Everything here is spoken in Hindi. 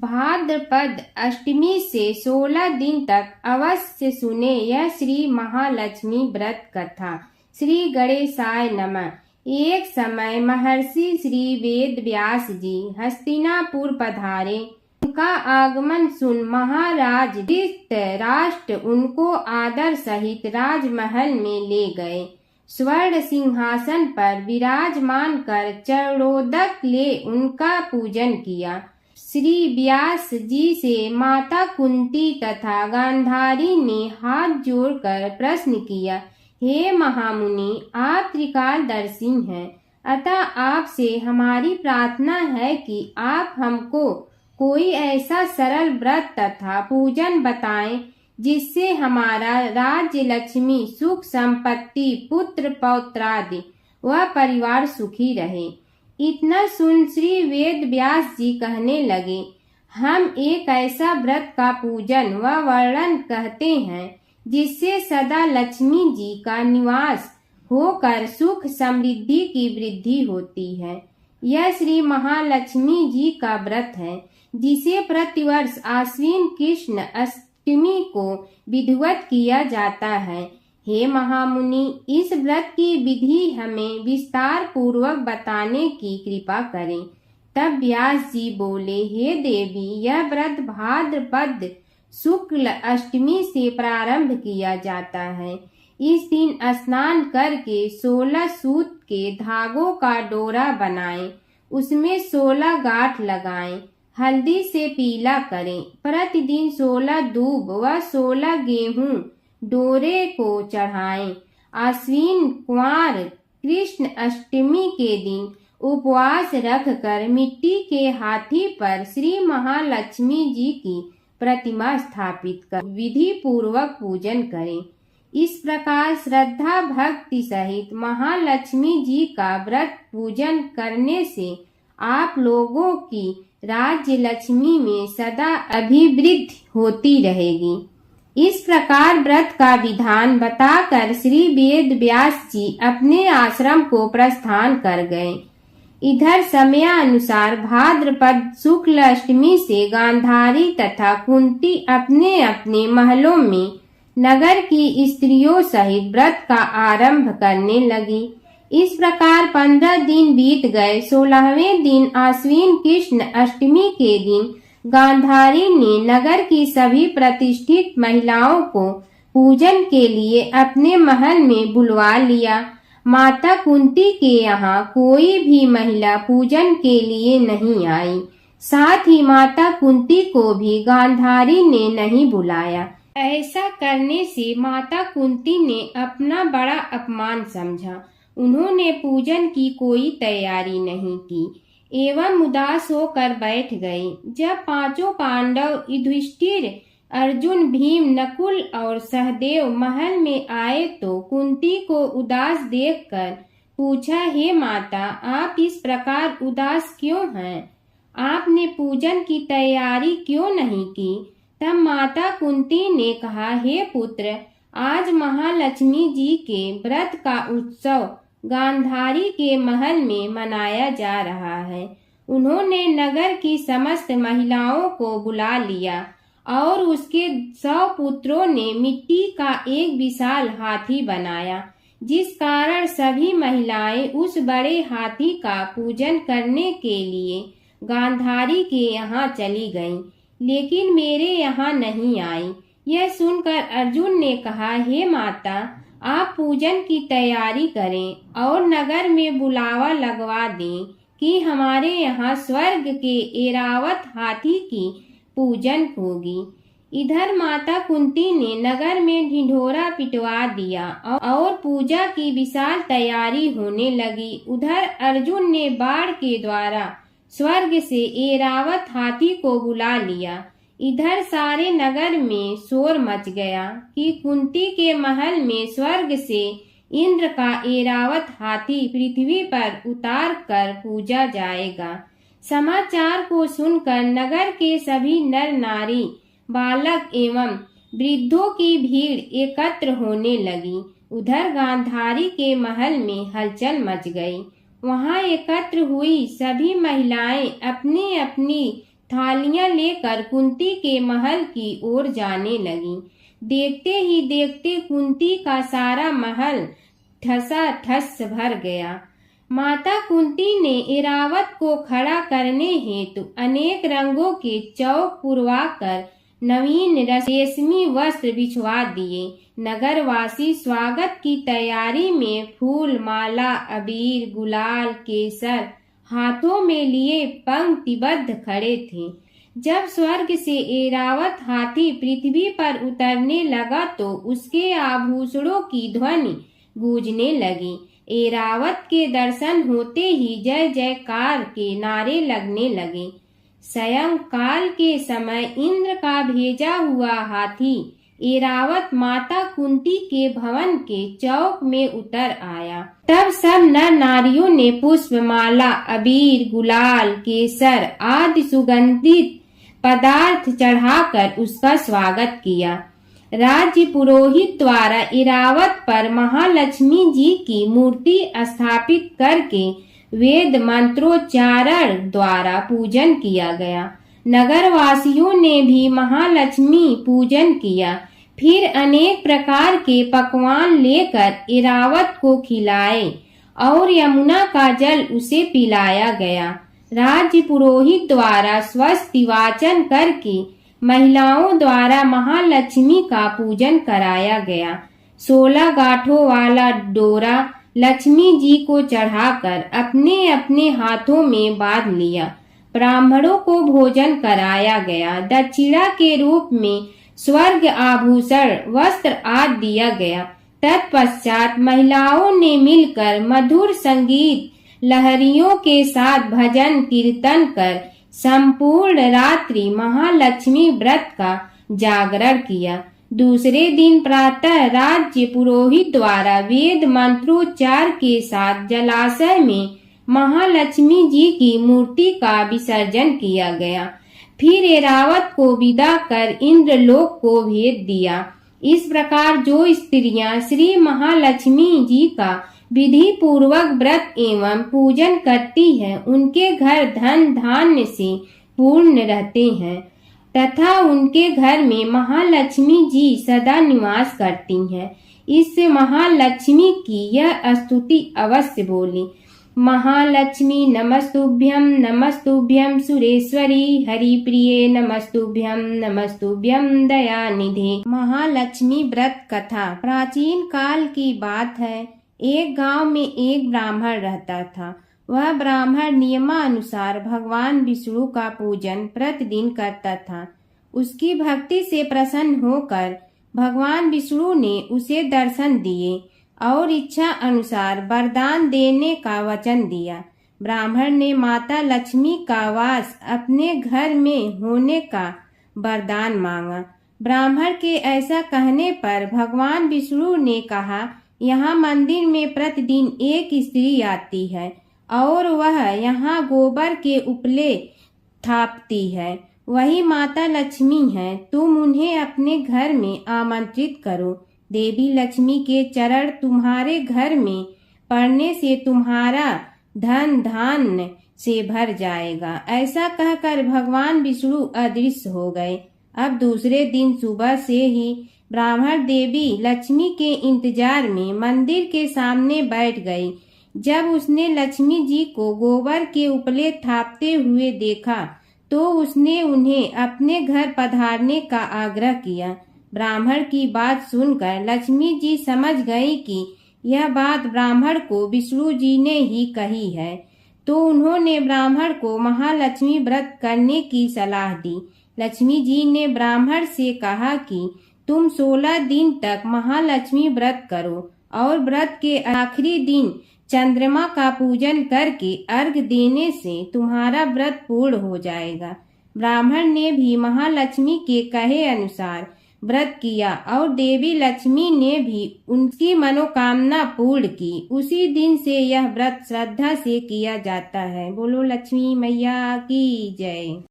भाद्रपद अष्टमी से 16 दिन तक अवश्य सुने यह श्री महालक्ष्मी व्रत कथा। श्री गणेशाय नमः। एक समय महर्षि श्री वेद व्यास जी हस्तिनापुर पधारे। उनका आगमन सुन महाराज धृतराष्ट्र उनको आदर सहित राजमहल में ले गए। स्वर्ण सिंहासन पर विराजमान कर चरणोदक ले उनका पूजन किया। श्री व्यास जी से माता कुंती तथा गांधारी ने हाथ जोड़कर प्रश्न किया, हे महामुनि, आप त्रिकालदर्शी हैं, अतः आपसे हमारी प्रार्थना है कि आप हमको कोई ऐसा सरल व्रत तथा पूजन बताएं जिससे हमारा राज्य, लक्ष्मी, सुख संपत्ति, पुत्र पौत्रादि व परिवार सुखी रहे। इतना सुन श्री वेद व्यास जी कहने लगे, हम एक ऐसा व्रत का पूजन व वर्णन कहते हैं जिससे सदा लक्ष्मी जी का निवास होकर सुख समृद्धि की वृद्धि होती है। यह श्री महालक्ष्मी जी का व्रत है जिसे प्रतिवर्ष आश्विन कृष्ण अष्टमी को विधिवत किया जाता है। हे महामुनि, इस व्रत की विधि हमें विस्तार पूर्वक बताने की कृपा करें। तब व्यास जी बोले, हे देवी, यह व्रत भाद्रपद शुक्ल अष्टमी से प्रारंभ किया जाता है। इस दिन स्नान करके 16 सूत के धागों का डोरा बनाएं, उसमें 16 गांठ लगाएं, हल्दी से पीला करें। प्रतिदिन 16 दूब व 16 गेहूं डोरे को चढ़ाएं। आश्विन कुंवार कृष्ण अष्टमी के दिन उपवास रखकर मिट्टी के हाथी पर श्री महालक्ष्मी जी की प्रतिमा स्थापित कर विधि पूर्वक पूजन करें। इस प्रकार श्रद्धा भक्ति सहित महालक्ष्मी जी का व्रत पूजन करने से आप लोगों की राज्य लक्ष्मी में सदा अभिवृद्धि होती रहेगी। इस प्रकार व्रत का विधान बताकर श्री वेद व्यास जी अपने आश्रम को प्रस्थान कर गए। इधर समयानुसार भाद्रपद शुक्ल अष्टमी से गांधारी तथा कुंती अपने अपने महलों में नगर की स्त्रियों सहित व्रत का आरंभ करने लगी। इस प्रकार 15 दिन बीत गए। 16वें दिन आश्विन कृष्ण अष्टमी के दिन गांधारी ने नगर की सभी प्रतिष्ठित महिलाओं को पूजन के लिए अपने महल में बुलवा लिया। माता कुंती के यहाँ कोई भी महिला पूजन के लिए नहीं आई। साथ ही माता कुंती को भी गांधारी ने नहीं बुलाया। ऐसा करने से माता कुंती ने अपना बड़ा अपमान समझा। उन्होंने पूजन की कोई तैयारी नहीं की एवं उदास होकर बैठ गए। जब पांचों पांडव युधिष्ठिर, अर्जुन, भीम, नकुल और सहदेव महल में आए तो कुंती को उदास देखकर पूछा, हे माता, आप इस प्रकार उदास क्यों हैं? आपने पूजन की तैयारी क्यों नहीं की? तब माता कुंती ने कहा, हे पुत्र, आज महालक्ष्मी जी के व्रत का उत्सव गांधारी के महल में मनाया जा रहा है। उन्होंने नगर की समस्त महिलाओं को बुला लिया और उसके 100 पुत्रों ने मिट्टी का एक विशाल हाथी बनाया, जिस कारण सभी महिलाएं उस बड़े हाथी का पूजन करने के लिए गांधारी के यहाँ चली गईं, लेकिन मेरे यहाँ नहीं आई। यह सुनकर अर्जुन ने कहा, हे माता, आप पूजन की तैयारी करें और नगर में बुलावा लगवा दें कि हमारे यहाँ स्वर्ग के ऐरावत हाथी की पूजन होगी। इधर माता कुंती ने नगर में ढिंढोरा पिटवा दिया और पूजा की विशाल तैयारी होने लगी। उधर अर्जुन ने बाण के द्वारा स्वर्ग से ऐरावत हाथी को बुला लिया। इधर सारे नगर में शोर मच गया कि कुंती के महल में स्वर्ग से इंद्र का ऐरावत हाथी पृथ्वी पर उतार कर पूजा जाएगा। समाचार को सुनकर नगर के सभी नर नारी, बालक एवं वृद्धों की भीड़ एकत्र होने लगी। उधर गांधारी के महल में हलचल मच गई। वहां एकत्र हुई सभी महिलाएं अपनी अपनी थालियां लेकर कुंती के महल की ओर जाने लगी। देखते ही देखते कुंती का सारा महल ठसाठस भर गया। माता कुंती ने इरावत को खड़ा करने हेतु अनेक रंगों के चौक पुरवाकर नवीन रेशमी वस्त्र बिछवा दिए। नगरवासी स्वागत की तैयारी में फूल माला, अबीर, गुलाल, केसर हाथों में लिए पंक्तिबद्ध खड़े थे। जब स्वर्ग से ऐरावत हाथी पृथ्वी पर उतरने लगा तो उसके आभूषणों की ध्वनि गूंजने लगी। ऐरावत के दर्शन होते ही जय जयकार के नारे लगने लगे। सायंकाल के समय इंद्र का भेजा हुआ हाथी ऐरावत माता कुंती के भवन के चौक में उतर आया। तब सब नर नारियों ने पुष्पमाला, अबीर, गुलाल, केसर आदि सुगंधित पदार्थ चढ़ाकर उसका स्वागत किया। राज्य पुरोहित द्वारा ऐरावत पर महालक्ष्मी जी की मूर्ति स्थापित करके वेद मंत्रोच्चारण द्वारा पूजन किया गया। नगरवासियों ने भी महालक्ष्मी पूजन किया। फिर अनेक प्रकार के पकवान लेकर ऐरावत को खिलाए और यमुना का जल उसे पिलाया गया। राज्य पुरोहित द्वारा स्वस्ति वाचन करके महिलाओं द्वारा महालक्ष्मी का पूजन कराया गया। 16 गांठों वाला डोरा लक्ष्मी जी को चढ़ाकर अपने अपने हाथों में बांध लिया। ब्राह्मणों को भोजन कराया गया। दक्षिणा के रूप में स्वर्ग आभूषण, वस्त्र आदि दिया गया। तत्पश्चात महिलाओं ने मिलकर मधुर संगीत लहरियों के साथ भजन कीर्तन कर संपूर्ण रात्रि महालक्ष्मी व्रत का जागरण किया। दूसरे दिन प्रातः राज्य पुरोहित द्वारा वेद मंत्रोच्चार के साथ जलाशय में महालक्ष्मी जी की मूर्ति का विसर्जन किया गया। फिर ऐरावत को विदा कर इंद्रलोक को भेज दिया। इस प्रकार जो स्त्रियां श्री महालक्ष्मी जी का विधि पूर्वक व्रत एवं पूजन करती हैं, उनके घर धन धान्य से पूर्ण रहते हैं तथा उनके घर में महालक्ष्मी जी सदा निवास करती हैं। इससे महालक्ष्मी की यह स्तुति अवश्य बोली। महालक्ष्मी नमस्तुभ्यं नमस्तुभ्यं सुरेश्वरी हरिप्रिये नमस्तुभ्यं नमस्तुभ्यं दयानिधे। महालक्ष्मी व्रत कथा प्राचीन काल की बात है। एक गांव में एक ब्राह्मण रहता था। वह ब्राह्मण नियमानुसार भगवान विष्णु का पूजन प्रतिदिन करता था। उसकी भक्ति से प्रसन्न होकर भगवान विष्णु ने उसे दर्शन दिए और इच्छा अनुसार वरदान देने का वचन दिया। ब्राह्मण ने माता लक्ष्मी का वास अपने घर में होने का वरदान मांगा। ब्राह्मण के ऐसा कहने पर भगवान विष्णु ने कहा, यहाँ मंदिर में प्रतिदिन एक स्त्री आती है और वह यहाँ गोबर के उपले थापती है। वही माता लक्ष्मी है। तुम उन्हें अपने घर में आमंत्रित करो। देवी लक्ष्मी के चरण तुम्हारे घर में पड़ने से तुम्हारा धन धान्य से भर जाएगा। ऐसा कहकर भगवान विष्णु अदृश्य हो गए। अब दूसरे दिन सुबह से ही ब्राह्मण देवी लक्ष्मी के इंतजार में मंदिर के सामने बैठ गई। जब उसने लक्ष्मी जी को गोबर के उपले थापते हुए देखा तो उसने उन्हें अपने घर पधारने का आग्रह किया। ब्राह्मण की बात सुनकर लक्ष्मी जी समझ गई कि यह बात ब्राह्मण को विष्णु जी ने ही कही है, तो उन्होंने ब्राह्मण को महालक्ष्मी व्रत करने की सलाह दी। लक्ष्मी जी ने ब्राह्मण से कहा कि तुम 16 दिन तक महालक्ष्मी व्रत करो और व्रत के आखिरी दिन चंद्रमा का पूजन करके अर्घ देने से तुम्हारा व्रत पूर्ण हो जाएगा। ब्राह्मण ने भी महालक्ष्मी के कहे अनुसार व्रत किया और देवी लक्ष्मी ने भी उनकी मनोकामना पूर्ण की। उसी दिन से यह व्रत श्रद्धा से किया जाता है। बोलो लक्ष्मी मैया की जय।